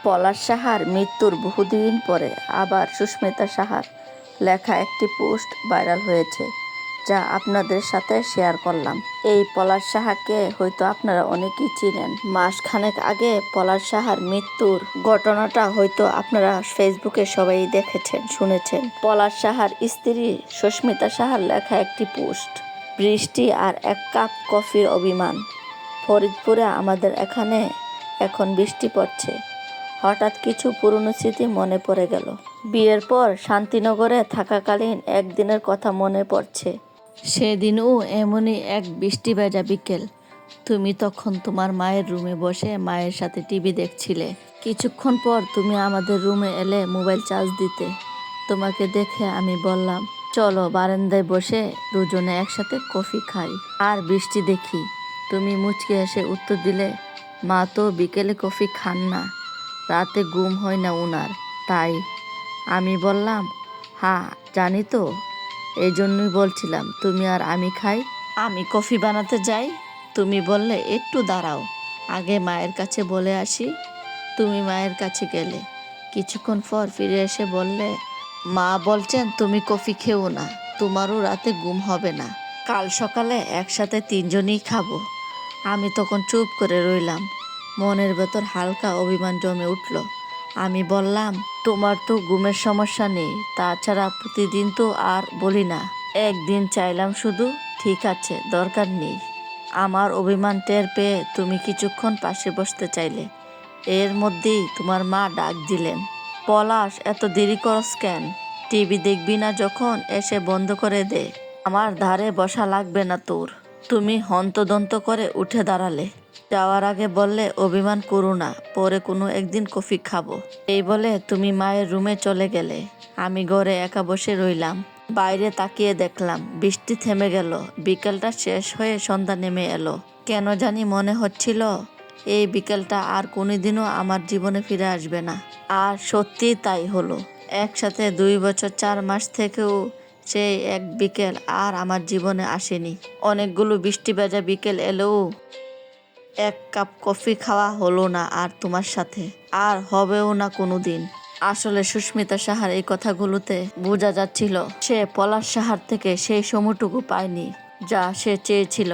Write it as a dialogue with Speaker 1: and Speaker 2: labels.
Speaker 1: পলাশ সাহার মৃত্যুর বহুদিন পরে আবার সুস্মিতা সাহার লেখা একটি পোস্ট ভাইরাল হয়েছে, যা আপনাদের সাথে শেয়ার করলাম। এই পলাশ সাহাকে হয়তো আপনারা অনেকেই চিনেন। মাসখানেক আগে পলাশ সাহার মৃত্যুর ঘটনাটা হয়তো আপনারা ফেসবুকে সবাই দেখেছেন, শুনেছেন। পলাশ সাহার স্ত্রী সুস্মিতা সাহার লেখা একটি পোস্ট, বৃষ্টি আর 1 কাপ কফির অভিমান। ফরিদপুরে আমাদের এখানে এখন বৃষ্টি পড়ছে। হঠাৎ কিছু পুরনো স্মৃতি মনে পড়ে গেল। বিয়ের পর শান্তিনগরে থাকাকালীন একদিনের কথা মনে পড়ছে। সেদিনও এমনই এক বৃষ্টি ভেজা বিকেল। তুমি তখন তোমার মায়ের রুমে বসে মায়ের সাথে টিভি দেখছিলে। কিছুক্ষণ পর তুমি আমাদের রুমে এলে মোবাইল চার্জ দিতে। তোমাকে দেখে আমি বললাম, চলো বারান্দায় বসে দুজনে একসাথে কফি খাই আর বৃষ্টি দেখি। তুমি মুচকে এসে উত্তর দিলে, মা তো বিকেলে কফি খান না, রাতে ঘুম হয় না উনার, তাই। আমি বললাম, হ্যাঁ জানি তো, এই জন্যই বলছিলাম তুমি আর আমি খাই। আমি কফি বানাতে যাই। তুমি বললে, একটু দাঁড়াও, আগে মায়ের কাছে বলে আসি। তুমি মায়ের কাছে গেলে। কিছুক্ষণ পর ফিরে এসে বললে, মা বলছেন তুমি কফি খেও না, তোমারও রাতে ঘুম হবে না, কাল সকালে একসাথে 3 জনই খাবো। আমি তখন চুপ করে রইলাম। মনের ভেতর হালকা অভিমান জমে উঠল। আমি বললাম, তোমার তো ঘুমের সমস্যা নেই, তাছাড়া প্রতিদিন তো আর বলি না, একদিন চাইলাম শুধু। ঠিক আছে, দরকার নেই। আমার অভিমান টের পেয়ে তুমি কিছুক্ষণ পাশে বসতে চাইলে। এর মধ্যেই তোমার মা ডাক দিলেন, পলাশ এত দেরি করস কেন? টিভি দেখবি না যখন, এসে বন্ধ করে দে। আমার ধারে বসা লাগবে না তোর। তুমি হন্তদন্ত করে উঠে দাঁড়ালে। যাওয়ার আগে বললে, অভিমান করো না, পরে কোনো একদিন কফি খাবো। এই বলে তুমি মায়ের রুমে চলে গেলে। আমি ঘরে একা বসে রইলাম। বাইরে তাকিয়ে দেখলাম বৃষ্টি থেমে গেল। বিকেলটা শেষ হয়ে সন্ধ্যা নেমে এলো। কেন জানি মনে হচ্ছিল এই বিকেলটা আর কোনোদিনও আমার জীবনে ফিরে আসবে না। আর সত্যিই তাই হলো। একসাথে 2 বছর 4 মাস থেকেও সেই এক বিকেল আর আমার জীবনে আসেনি। অনেকগুলো বৃষ্টি ভেজা বিকেল এলেও 1 কাপ কফি খাওয়া হলো না আর তোমার সাথে, আর হবেও না কোনোদিন। আসলে সুস্মিতা সাহার এই কথাগুলোতে বোঝা যাচ্ছিল সে পলাশ সাহার থেকে সেই সময়টুকু পায়নি যা সে চেয়েছিল।